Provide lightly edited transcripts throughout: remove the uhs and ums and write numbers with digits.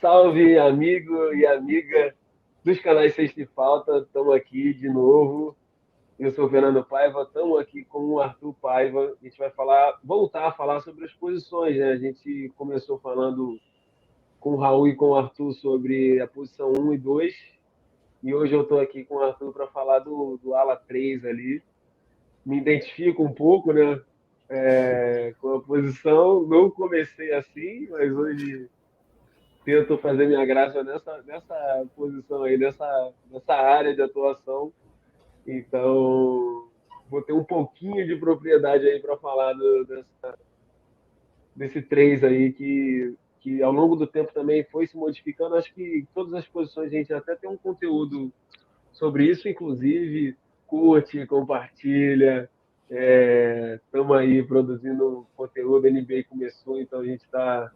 Salve, amigo e amiga dos canais Sexta e Falta. Estamos aqui de novo. Eu sou o Fernando Paiva, estamos aqui com o Arthur Paiva. A gente vai voltar a falar sobre as posições, né? A gente começou falando com o Raul e com o Arthur sobre a posição um e 2, e hoje eu estou aqui com o Arthur para falar do ala 3 ali. Me identifico um pouco, né? Com a posição. Não comecei assim, mas hoje tento fazer minha graça nessa posição aí, nessa área de atuação. Então, vou ter um pouquinho de propriedade aí para falar desse 3 aí que ao longo do tempo também foi se modificando. Acho que todas as posições a gente até tem um conteúdo sobre isso, inclusive curte, compartilha. Estamos aí produzindo conteúdo, a NBA começou, então a gente está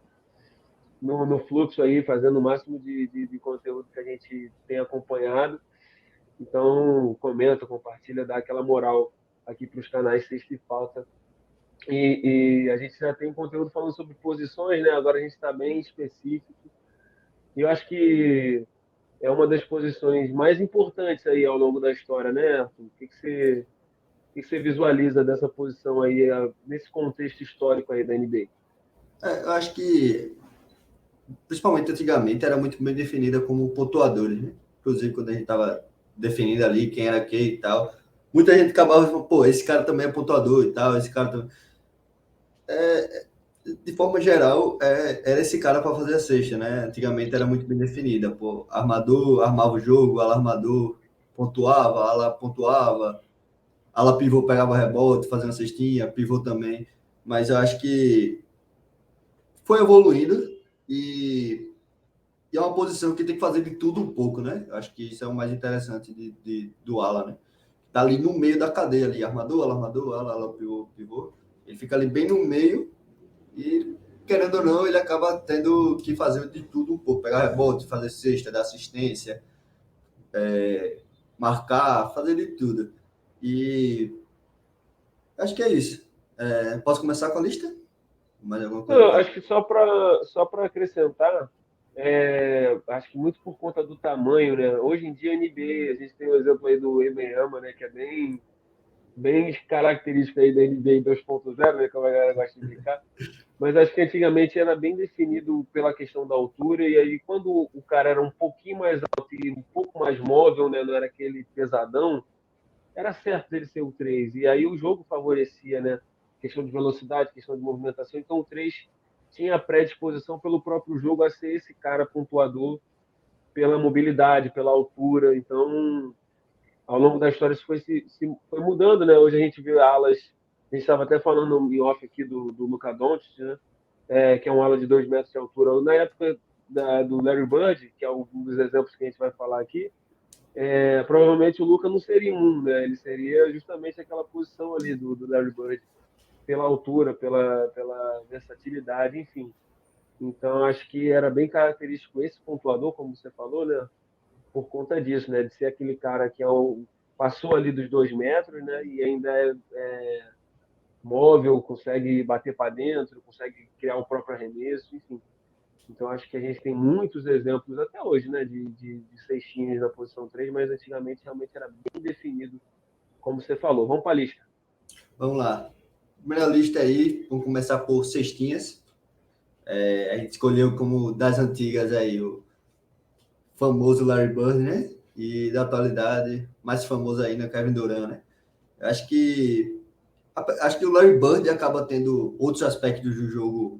no fluxo aí, fazendo o máximo de conteúdo que a gente tem acompanhado. Então, comenta, compartilha, dá aquela moral aqui para os canais Sexta e Falta. E a gente já tem conteúdo falando sobre posições, né? Agora a gente está bem específico. E eu acho que é uma das posições mais importantes aí ao longo da história, né, Arthur? O que você visualiza dessa posição aí, nesse contexto histórico aí da NBA? Eu acho que, principalmente antigamente, era muito bem definida como pontuadores, né? Inclusive, quando a gente estava definindo ali quem era quem e tal, muita gente acabava falando, pô, esse cara também é pontuador e tal, esse cara também... De forma geral, era esse cara para fazer a cesta, né? Antigamente era muito bem definida, pô, armador, armava o jogo, ala armador, pontuava, ala pontuava, ala pivô pegava rebote, fazendo cestinha, pivô também, mas eu acho que foi evoluindo e é uma posição que tem que fazer de tudo um pouco, né? Eu acho que isso é o mais interessante do ala, né? Tá ali no meio da cadeia ali, armador, ala, pivô, pivô. Ele fica ali bem no meio e, querendo ou não, ele acaba tendo que fazer de tudo um pouco. Pegar rebote, fazer cesta, dar assistência, marcar, fazer de tudo. E acho que é isso. Posso começar com a lista? Mais alguma coisa Não, para acho que só para acrescentar, acho que muito por conta do tamanho, né? Hoje em dia, a NBA, a gente tem o exemplo aí do Wembanyama, né? Que é bem característico aí da NBA 2.0, né? Como a galera gosta de brincar. Mas acho que antigamente era bem definido pela questão da altura, e aí quando o cara era um pouquinho mais alto e um pouco mais móvel, né? Não era aquele pesadão, era certo dele ser o 3. E aí o jogo favorecia, né? Questão de velocidade, questão de movimentação. Então o 3 tinha a predisposição pelo próprio jogo a ser esse cara pontuador pela mobilidade, pela altura. Então, ao longo da história, isso foi mudando, né? Hoje a gente vê alas. A gente estava até falando em off aqui do Luka Doncic, né? Que é um ala de 2 metros de altura. Na época do Larry Bird, que é um dos exemplos que a gente vai falar aqui, provavelmente o Luka não seria um, né? Ele seria justamente aquela posição ali do Larry Bird, pela altura, pela versatilidade, enfim. Então, acho que era bem característico esse pontuador, como você falou, né? Por conta disso, né? De ser aquele cara que passou ali dos 2 metros, né? E ainda é móvel, consegue bater para dentro, consegue criar o próprio arremesso, enfim. Então, acho que a gente tem muitos exemplos até hoje, né? De cestinhas na posição 3, mas antigamente realmente era bem definido, como você falou. Vamos para a lista. Vamos lá. Primeira lista aí, vamos começar por cestinhas. A gente escolheu como das antigas aí o famoso Larry Bird, né? E da atualidade, mais famoso ainda, Kevin Durant, né? Acho que o Larry Bird acaba tendo outros aspectos do jogo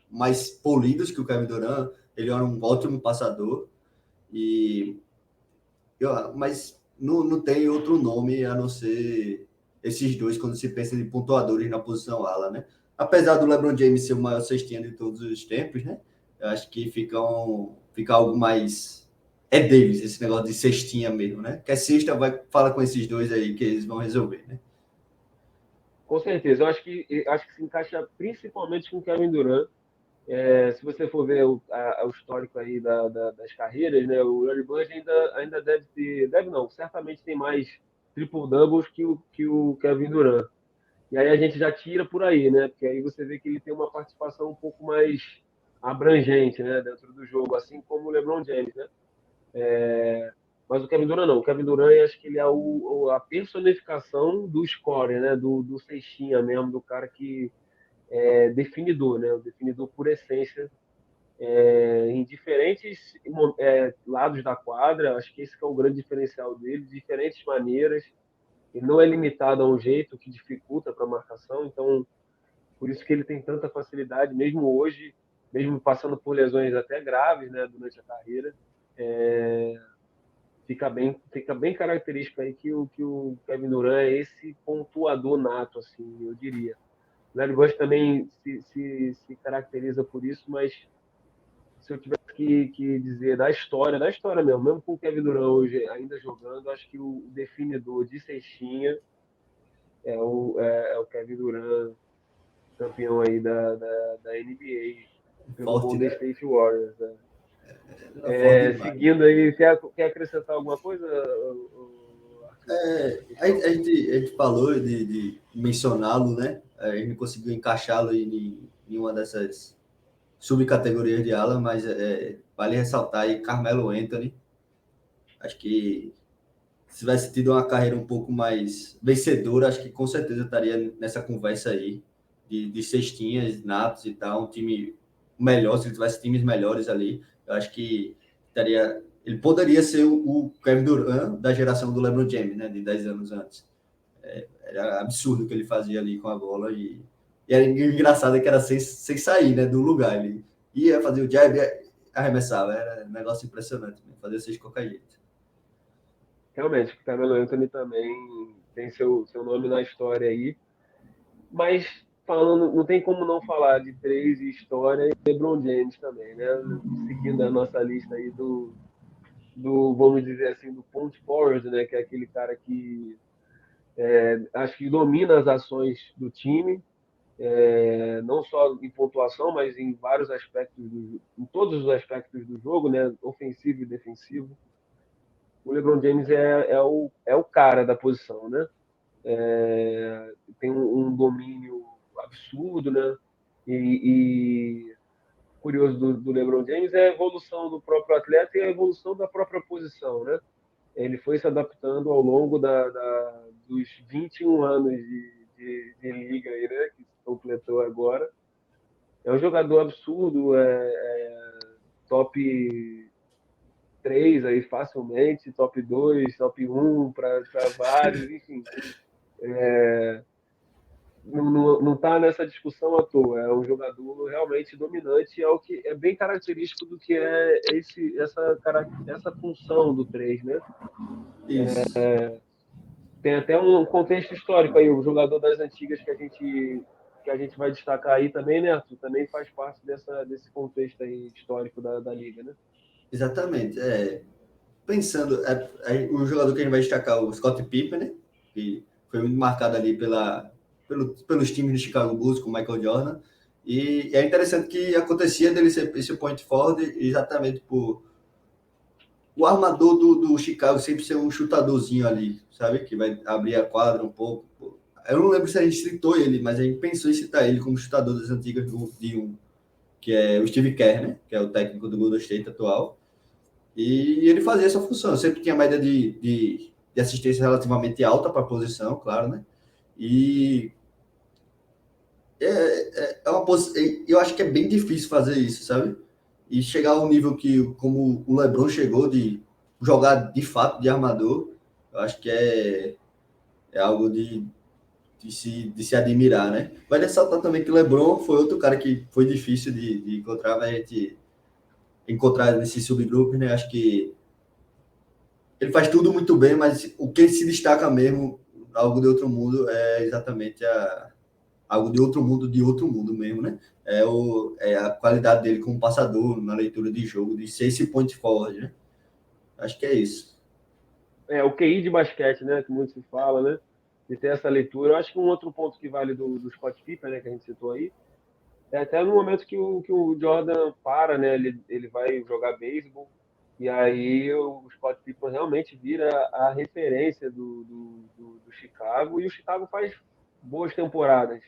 mais polidos que o Kevin Durant. Ele era um ótimo passador e mas não tem outro nome a não ser esses dois quando se pensa em pontuadores na posição ala, né? Apesar do LeBron James ser o maior cestinha de todos os tempos, né? Eu acho que fica algo mais é deles esse negócio de cestinha mesmo, né? Que é cesta, fala com esses dois aí que eles vão resolver, né? Com certeza. Eu acho que se encaixa principalmente com o Kevin Durant. Se você for ver o histórico aí das carreiras, né, o Larry Bird ainda deve ter, deve não, certamente tem mais triple-doubles que o Kevin Durant. E aí a gente já tira por aí, né? Porque aí você vê que ele tem uma participação um pouco mais abrangente, né, dentro do jogo, assim como o LeBron James, né? Mas o Kevin Durant não. O Kevin Durant, eu acho que ele é a personificação do scorer, né? Do cestinha mesmo, do cara que é definidor, né? O definidor por essência, em diferentes lados da quadra. Acho que esse que é o grande diferencial dele, de diferentes maneiras. Ele não é limitado a um jeito que dificulta para a marcação, então por isso que ele tem tanta facilidade, mesmo hoje, mesmo passando por lesões até graves, né, durante a carreira. É, fica bem característico aí que o Kevin Durant é esse pontuador nato, assim, eu diria. O Larry Bird também se caracteriza por isso, mas se eu tivesse que dizer da história mesmo com o Kevin Durant hoje ainda jogando, acho que o definidor de cestinha é o Kevin Durant, campeão aí da NBA, pelo Forte, Golden né? State Warriors. Né? Era forte demais. Seguindo aí, quer acrescentar alguma coisa, Arthur? Nessa A gente, questão? a gente, a gente falou de mencioná-lo, né? A gente não conseguiu encaixá-lo em uma dessas subcategorias de ala, mas vale ressaltar aí Carmelo Anthony. Acho que se tivesse tido uma carreira um pouco mais vencedora, acho que com certeza estaria nessa conversa aí de cestinhas, natos e tal, um time melhor, se ele tivesse times melhores ali, eu acho que estaria, ele poderia ser o Kevin Durant da geração do LeBron James, né, de 10 anos antes. Era absurdo o que ele fazia ali com a bola e era engraçado que era sem sair, né, do lugar. Ele ia fazer o jab, arremessava, era um negócio impressionante, né? Fazia seis de qualquer jeito. Realmente, o Carmelo Anthony também tem seu nome na história aí, mas falando, não tem como não falar de três e história e LeBron James também, né? Seguindo a nossa lista aí vamos dizer assim, do point forward, né? Que é aquele cara que acho que domina as ações do time, não só em pontuação, mas em vários aspectos, em todos os aspectos do jogo, né? Ofensivo e defensivo. O LeBron James é o cara da posição, né? Tem um domínio absurdo, né? E curioso do LeBron James é a evolução do próprio atleta e a evolução da própria posição, né? Ele foi se adaptando ao longo dos 21 anos de liga aí, né? Que se completou agora. É um jogador absurdo, top 3 aí facilmente, top 2, top um para vários, enfim. Não está nessa discussão à toa. É um jogador realmente dominante, é o que é bem característico do que é essa função do 3, né? Isso. Tem até um contexto histórico aí, o jogador das antigas que a gente vai destacar aí também, né, Arthur? Também faz parte desse contexto aí histórico da liga, né? Exatamente. Pensando, o jogador que a gente vai destacar, o Scott Pippen, né? Que foi muito marcado ali pelos times do Chicago Bulls com o Michael Jordan. E é interessante que acontecia dele ser esse point forward exatamente por o armador do Chicago sempre ser um chutadorzinho ali, sabe? Que vai abrir a quadra um pouco. Pô. Eu não lembro se a gente citou ele, mas a gente pensou em citar ele como chutador das antigas de um, que é o Steve Kerr, né? Que é o técnico do Golden State atual. E ele fazia essa função. Sempre tinha média de assistência relativamente alta para a posição, claro, né? E uma posição. Eu acho que é bem difícil fazer isso, sabe? E chegar ao nível que, como o LeBron chegou, de jogar de fato de armador, eu acho que é algo de se admirar, né? Vai ressaltar também que o LeBron foi outro cara que foi difícil de encontrar, mas a gente encontrar nesse subgrupo, né? Acho que ele faz tudo muito bem, mas o que se destaca mesmo, algo de outro mundo, é exatamente algo de outro mundo mesmo, né? É a qualidade dele como passador, na leitura de jogo, de ser esse point forward, né? Acho que é isso. O QI de basquete, né? Que muito se fala, né? De ter essa leitura. Eu acho que um outro ponto que vale do Scott Pippen, né? Que a gente citou aí, é até no momento que o Jordan para, né? Ele vai jogar beisebol. E aí o Scott Pippen realmente vira a referência do Chicago. E o Chicago faz boas temporadas.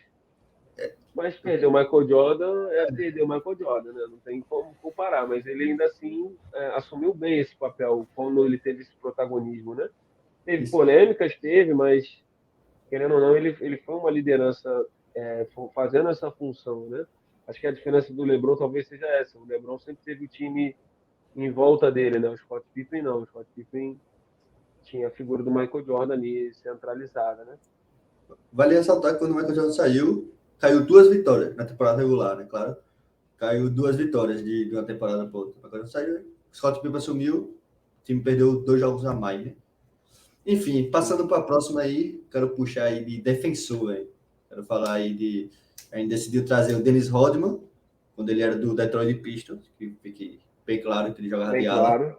Mas perder o Michael Jordan é perder o Michael Jordan, né? Não tem como comparar, mas ele ainda assim assumiu bem esse papel quando ele teve esse protagonismo, né? Teve Isso. polêmicas, teve, mas querendo ou não, ele foi uma liderança fazendo essa função, né? Acho que a diferença do LeBron talvez seja essa. O LeBron sempre teve o time em volta dele, né? O Scott Pippen não. O Scott Pippen tinha a figura do Michael Jordan ali centralizada, né? Vale ressaltar que quando o Michael Jordan saiu, caiu 2 vitórias na temporada regular, né? Claro. Caiu 2 vitórias de uma temporada para outra. Agora saiu, Scott Pippen assumiu, o time perdeu 2 jogos a mais, né? Enfim, passando para a próxima aí, quero puxar aí de defensor, aí. Quero falar aí de... A gente decidiu trazer o Dennis Rodman, quando ele era do Detroit Pistons, que fique bem claro que ele jogava Bem de ala, claro.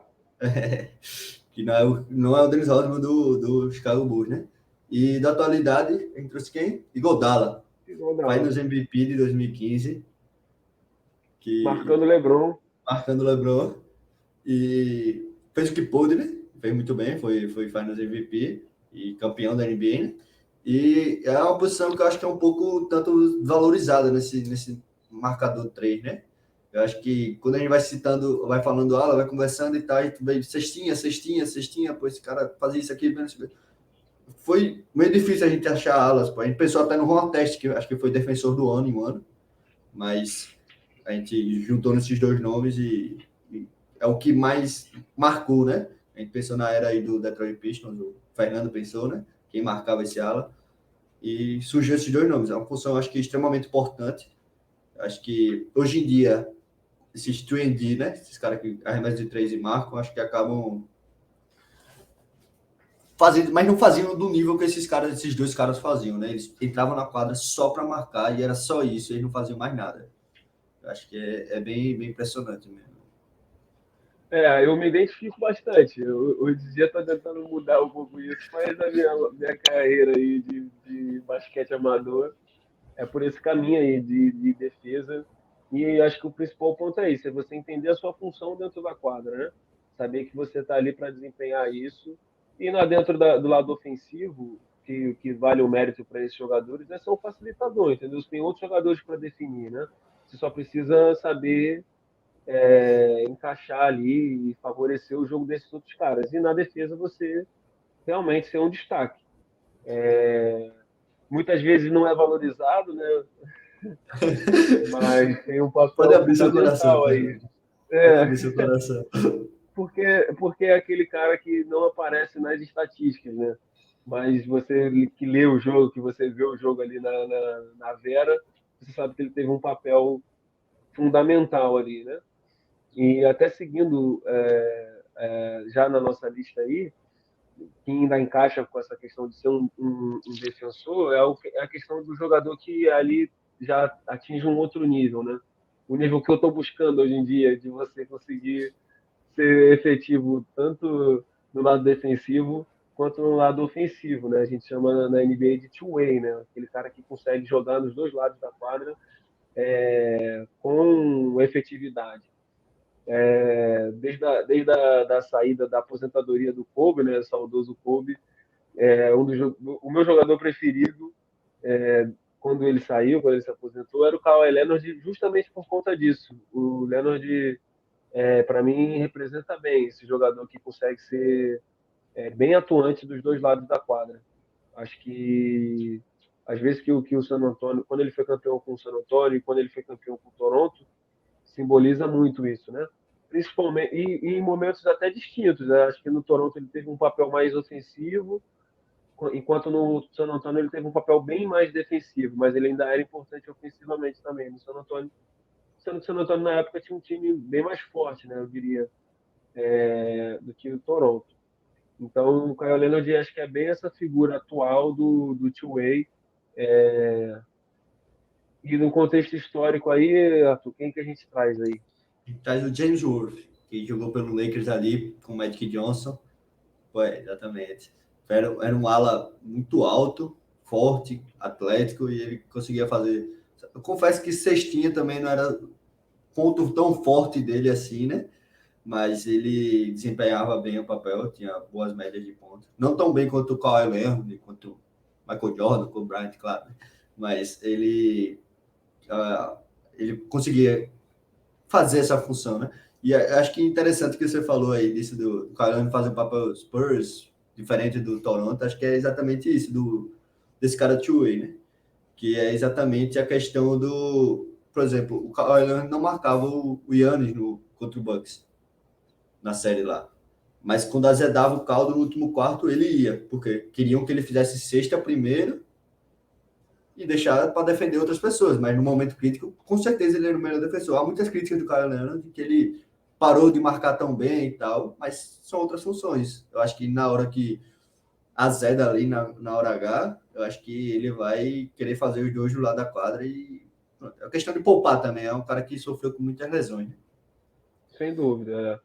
que não é o Dennis Rodman do Chicago Bulls, né? E da atualidade, a gente trouxe quem? Iguodala, Finals MVP de 2015, Marcando o que LeBron. marcando o LeBron, e fez o que pôde, né? Fez muito bem, foi Finals MVP e campeão da NBA, né? E é uma posição que eu acho que é um pouco tanto valorizada nesse marcador 3, né? Eu acho que quando a gente vai citando, vai falando aula, vai conversando e tal, e tu vê cestinha, cestinha, cestinha, pô, esse cara fazia isso aqui, foi meio difícil a gente achar alas, pô. A gente pensou até no Ron Teste, que eu acho que foi defensor do ano em um ano, mas a gente juntou nesses dois nomes e é o que mais marcou, né? A gente pensou na era aí do Detroit Pistons, o Fernando pensou, né? Quem marcava esse ala. E surgiu esses dois nomes. É uma função, acho que, extremamente importante. Acho que, hoje em dia, esses 3D, né? Esses caras que arremessam de 3 e marcam, acho que acabam fazendo, mas não faziam do nível que esses dois caras faziam, né? Eles entravam na quadra só para marcar e era só isso, eles não faziam mais nada. Eu acho que é bem, bem impressionante mesmo. Eu me identifico bastante. Hoje em dia estou tentando mudar um pouco isso, mas a minha carreira aí de basquete amador é por esse caminho aí de defesa. E acho que o principal ponto é isso, é você entender a sua função dentro da quadra, né? Saber que você está ali para desempenhar isso. E lá dentro do lado ofensivo, que vale o mérito para esses jogadores, é ser um facilitador, entendeu? Tem outros jogadores para definir, né? Você só precisa saber encaixar ali e favorecer o jogo desses outros caras. E na defesa você realmente ser um destaque. Muitas vezes não é valorizado, né? Mas tem um Pode papel abrir seu coração, fundamental aí. Fernando. Pode É, abrir seu coração. porque é aquele cara que não aparece nas estatísticas, né? Mas você que lê o jogo, que você vê o jogo ali na Vera, você sabe que ele teve um papel fundamental ali, né? E até seguindo já na nossa lista aí, que ainda encaixa com essa questão de ser um defensor é a questão do jogador que ali já atinge um outro nível, né? O nível que eu estou buscando hoje em dia, de você conseguir ser efetivo tanto no lado defensivo quanto no lado ofensivo, né? A gente chama na NBA de two-way, né? Aquele cara que consegue jogar nos dois lados da quadra com efetividade. Desde a da saída da aposentadoria do Kobe, né? Saudoso Kobe, o meu jogador preferido, quando ele saiu, quando ele se aposentou, era o Kawhi Leonard, justamente por conta disso. O Leonard, para mim, representa bem esse jogador que consegue ser bem atuante dos dois lados da quadra. Acho que às vezes que o San Antonio, quando ele foi campeão com o San Antonio e quando ele foi campeão com o Toronto, simboliza muito isso, né? Principalmente e em momentos até distintos. Né? Acho que no Toronto ele teve um papel mais ofensivo, enquanto no San Antonio ele teve um papel bem mais defensivo, mas ele ainda era importante ofensivamente também. No San Antonio, o San Antonio na época tinha um time bem mais forte, né? Eu diria, do que o Toronto. Então, o Kyle Leonard acho que é bem essa figura atual do two-way. E no contexto histórico aí, Arthur, quem que a gente traz aí? Traz o James Worth, que jogou pelo Lakers ali com o Magic Johnson. Foi, exatamente. Era um ala muito alto, forte, atlético, e ele conseguia fazer. Eu confesso que cestinha também não era ponto tão forte dele assim, né? Mas ele desempenhava bem o papel, tinha boas médias de pontos. Não tão bem quanto o Kawhi Leonard, quanto o Michael Jordan, o Kobe Bryant, claro. Né? Mas ele ele conseguia fazer essa função, né? E acho que é interessante que você falou aí disso do Kyle Leonard fazer um papel Spurs diferente do Toronto. Acho que é exatamente isso desse cara two-way, né? Que é exatamente a questão do, por exemplo, o Kyle Leonard não marcava o Giannis contra o Bucks na série lá. Mas quando azedava o caldo no último quarto, ele ia, porque queriam que ele fizesse sexta primeiro e deixar para defender outras pessoas. Mas no momento crítico, com certeza ele era o melhor defensor. Há muitas críticas do Kyle Leonard de que ele parou de marcar tão bem e tal, mas são outras funções. Eu acho que na hora que azeda ali, na hora H, eu acho que ele vai querer fazer os dois do lado da quadra e pronto. É uma questão de poupar também. É um cara que sofreu com muitas lesões, né? Sem dúvida.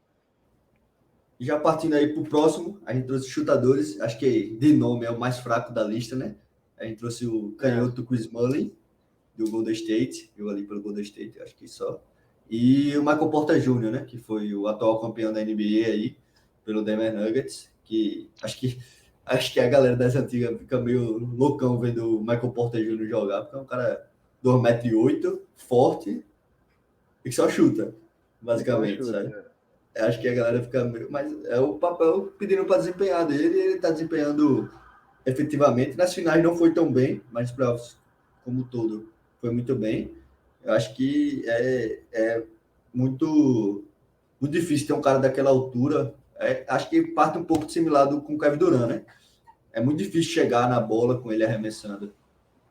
E já partindo aí para o próximo, a gente trouxe chutadores, acho que de nome é o mais fraco da lista, né? A gente trouxe o canhoto Chris Mullin, do Golden State, jogou ali pelo Golden State, acho que só. E o Michael Porter Jr., né? Que foi o atual campeão da NBA aí, pelo Denver Nuggets, que acho que a galera das antigas fica meio loucão vendo o Michael Porter Jr. jogar, porque é um cara 2,8 m, forte e que só chuta, Só basicamente, sabe? chuta. Acho que a galera fica meio. Mas é o papel pedindo para desempenhar dele, e ele está desempenhando efetivamente. Nas finais não foi tão bem, mas nos playoffs, como um todo, foi muito bem. Eu acho que é muito, muito difícil ter um cara daquela altura. Acho que parte um pouco similar com o Kevin Durant, né? É muito difícil chegar na bola com ele arremessando.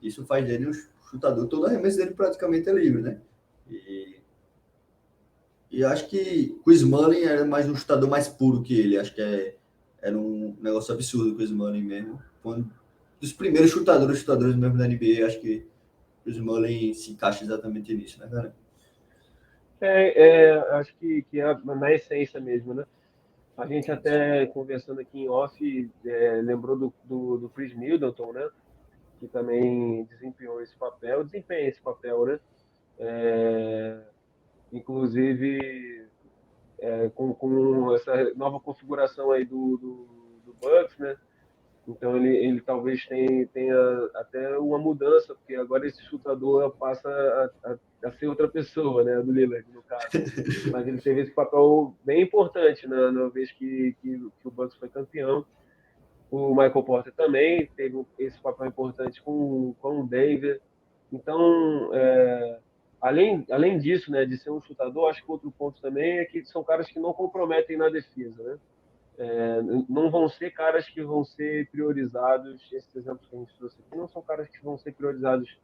Isso faz dele um chutador. Todo arremesso dele praticamente é livre, né? E acho que o Smalling era mais um chutador mais puro que ele. Acho que era um negócio absurdo com o Smalling mesmo. Foi um dos primeiros chutadores mesmo da NBA. Acho que o Smalling se encaixa exatamente nisso, né, cara? Acho que é na essência mesmo, né? A gente até conversando aqui em off, lembrou do Chris Middleton, né? Que também desempenha esse papel, né? É, inclusive com essa nova configuração aí do Bucks, né? Então ele talvez tenha até uma mudança, porque agora esse chutador passa a ser outra pessoa, né? Do Lillard, no caso. Mas ele teve esse papel bem importante na vez que o Bucks foi campeão. O Michael Porter também teve esse papel importante com o Denver. Então, além disso, né, de ser um chutador, acho que outro ponto também é que são caras que não comprometem na defesa, né? Não vão ser caras que vão ser priorizados. Esses exemplos que a gente trouxe aqui não são caras que vão ser priorizados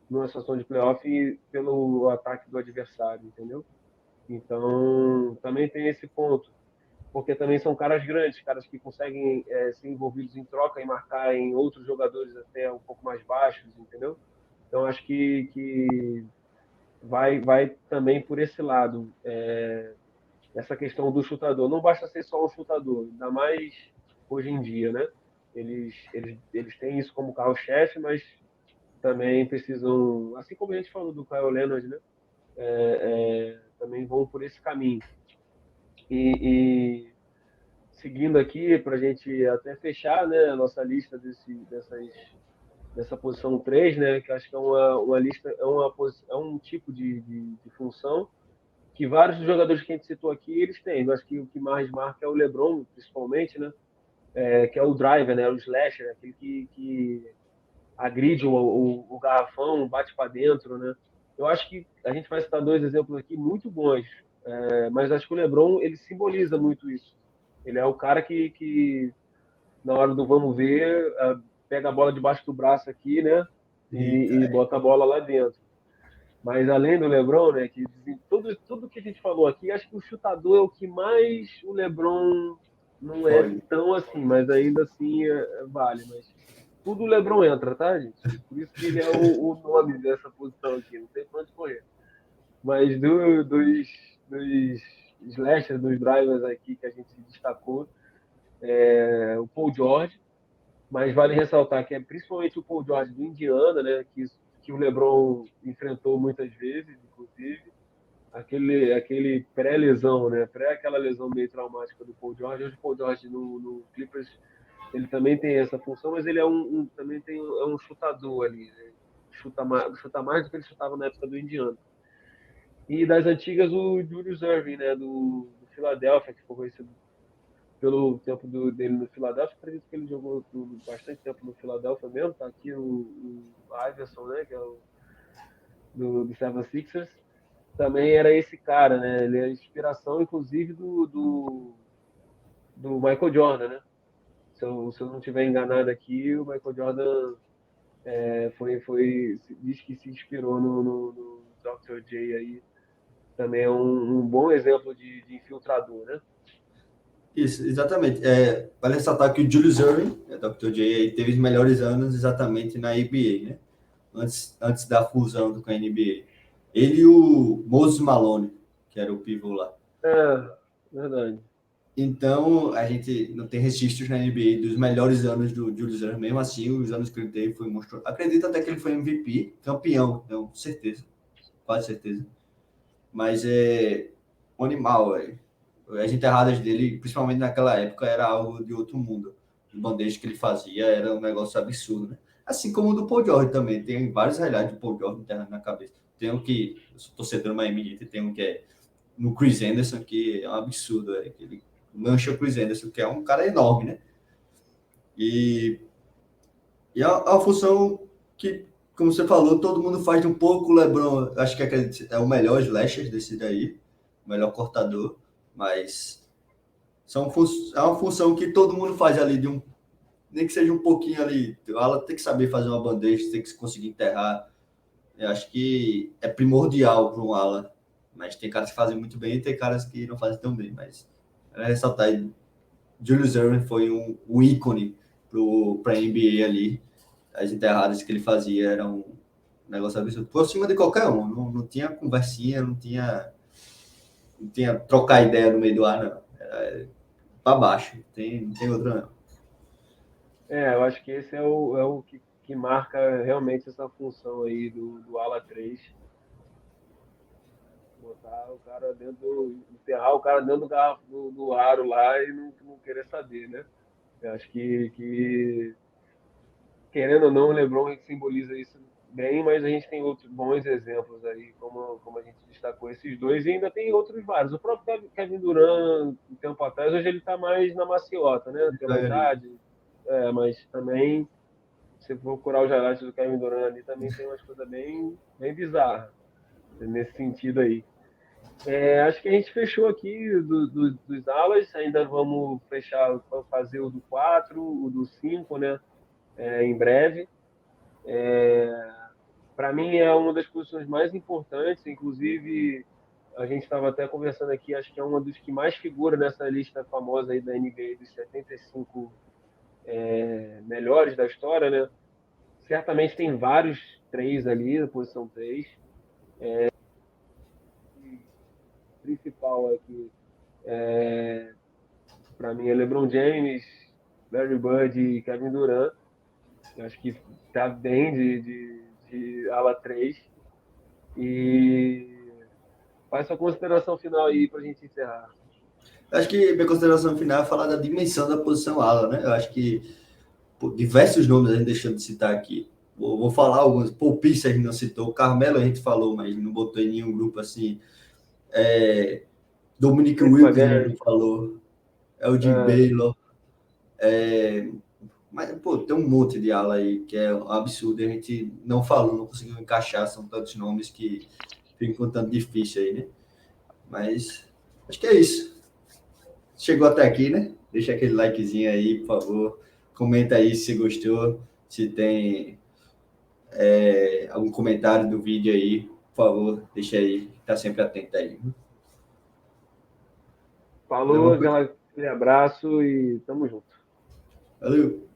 numa situação de playoff pelo ataque do adversário, entendeu? Então, também tem esse ponto, porque também são caras grandes, caras que conseguem ser envolvidos em troca e marcar em outros jogadores até um pouco mais baixos, entendeu? Então, acho que vai também por esse lado. Essa questão do chutador. Não basta ser só um chutador, ainda mais hoje em dia, né? Eles têm isso como carro-chefe, mas também precisam, assim como a gente falou do Kyle Leonard, né? Também vão por esse caminho. E seguindo aqui, para a gente até fechar, né, a nossa lista dessa posição 3, né, que acho que é uma lista, é um tipo de função que vários dos jogadores que a gente citou aqui, eles têm. Eu acho que o que mais marca é o LeBron, principalmente, né? Que é o driver, né? O slasher, aquele que agride o garrafão, bate para dentro, né? Eu acho que a gente vai citar dois exemplos aqui muito bons, mas acho que o LeBron ele simboliza muito isso. Ele é o cara que na hora do vamos ver, pega a bola debaixo do braço aqui, né? E Eita, bota a bola lá dentro. Mas além do LeBron, né, que tudo que a gente falou aqui, acho que o chutador é o que mais o LeBron não é foge. tão assim, mas ainda assim vale. Mas tudo o LeBron entra, tá, gente? Por isso que ele é o nome dessa posição aqui, não tem pra onde correr. Mas dos slashers, dos drivers aqui que a gente destacou, o Paul George, mas vale ressaltar que é principalmente o Paul George do Indiana, né, que o LeBron enfrentou muitas vezes, inclusive aquele pré-lesão, né? Pré aquela lesão meio traumática do Paul George. Hoje o Paul George no Clippers ele também tem essa função, mas ele também é um chutador ali, né? chuta mais do que ele chutava na época do Indiana. E das antigas, o Julius Erving, né, do Philadelphia, que foi conhecido pelo tempo dele no Philadelphia. Acredito que ele jogou bastante tempo no Philadelphia mesmo. Tá aqui o Iverson, né, que é o do 76ers. Também era esse cara, né? Ele é inspiração, inclusive, do Michael Jordan, né? Se eu não estiver enganado aqui, o Michael Jordan diz que se inspirou no Dr. J aí. Também é um bom exemplo de infiltrador, né? Isso, exatamente. Vale ressaltar que o Julius Erving, Dr. J, teve os melhores anos exatamente na NBA, né? Antes da fusão com a NBA. Ele e o Moses Malone, que era o pivô lá. Verdade. Então, a gente não tem registros na NBA dos melhores anos do Julius Erving. Mesmo assim, os anos que ele teve foi monstruoso. Acredito até que ele foi MVP, campeão, não, certeza, quase certeza. Mas é um animal, velho. As enterradas dele, principalmente naquela época, era algo de outro mundo. Os bandejos que ele fazia era um negócio absurdo, né? Assim como o do Paul George também. Tem vários highlights do Paul George enterrado na cabeça. Tem um que, eu sou torcedor do Miami Heat, tem um que é no Chris Anderson, que é um absurdo, é, que ele mancha o Chris Anderson, que é um cara enorme, né? E é uma função que, como você falou, todo mundo faz um pouco. O LeBron, acho que é o melhor slasher desse daí, o melhor cortador, mas é uma função que todo mundo faz ali, nem que seja um pouquinho ali. Ela tem que saber fazer uma bandeja, tem que conseguir enterrar. Eu acho que é primordial para um ala, mas tem caras que fazem muito bem e tem caras que não fazem tão bem. Mas ressaltar aí, Julius Erving foi um ícone para a NBA ali. As enterradas que ele fazia eram um negócio absurdo. Por cima de qualquer um. Não tinha conversinha, não tinha trocar ideia no meio do ar, não. Era para baixo. Não tem outra, não. Eu acho que esse é o que marca realmente essa função aí do ala 3. Botar o cara enterrar o cara dentro do aro lá e não querer saber, né? Eu acho que, querendo ou não, o LeBron simboliza isso bem, mas a gente tem outros bons exemplos aí, como a gente destacou esses dois, e ainda tem outros vários. O próprio Kevin Durant, um tempo atrás, hoje ele está mais na maciota, né? Pela idade, mas também, se for procurar os highlights do Kevin Durant ali, também tem umas coisas bem, bem bizarras nesse sentido aí. Acho que a gente fechou aqui dos alas, ainda vamos fechar, fazer o do 4, o do 5, né? Em breve. Para mim é uma das posições mais importantes, inclusive a gente estava até conversando aqui, acho que é uma dos que mais figura nessa lista famosa aí da NBA dos 75 melhores da história, né? Certamente tem vários três ali, na posição 3. O principal aqui, para mim, é LeBron James, Larry Bird e Kevin Durant. Eu acho que está bem de ala 3. E faz sua consideração final aí para a gente encerrar. Acho que minha consideração final é falar da dimensão da posição ala, né? Eu acho que diversos nomes a gente deixou de citar aqui. Vou falar alguns. Paul Pierce a gente não citou. O Carmelo a gente falou, mas não botou em nenhum grupo assim. Dominic Wilkes a gente não falou. Elgin Baylor. Mas, pô, tem um monte de ala aí que é um absurdo. A gente não falou, não conseguiu encaixar. São tantos nomes que ficam tanto difícil aí, né? Mas acho que é isso. Chegou até aqui, né? Deixa aquele likezinho aí, por favor. Comenta aí se gostou, se tem algum comentário do vídeo aí, por favor, deixa aí, tá sempre atento aí. Falou, aquele abraço e tamo junto. Valeu!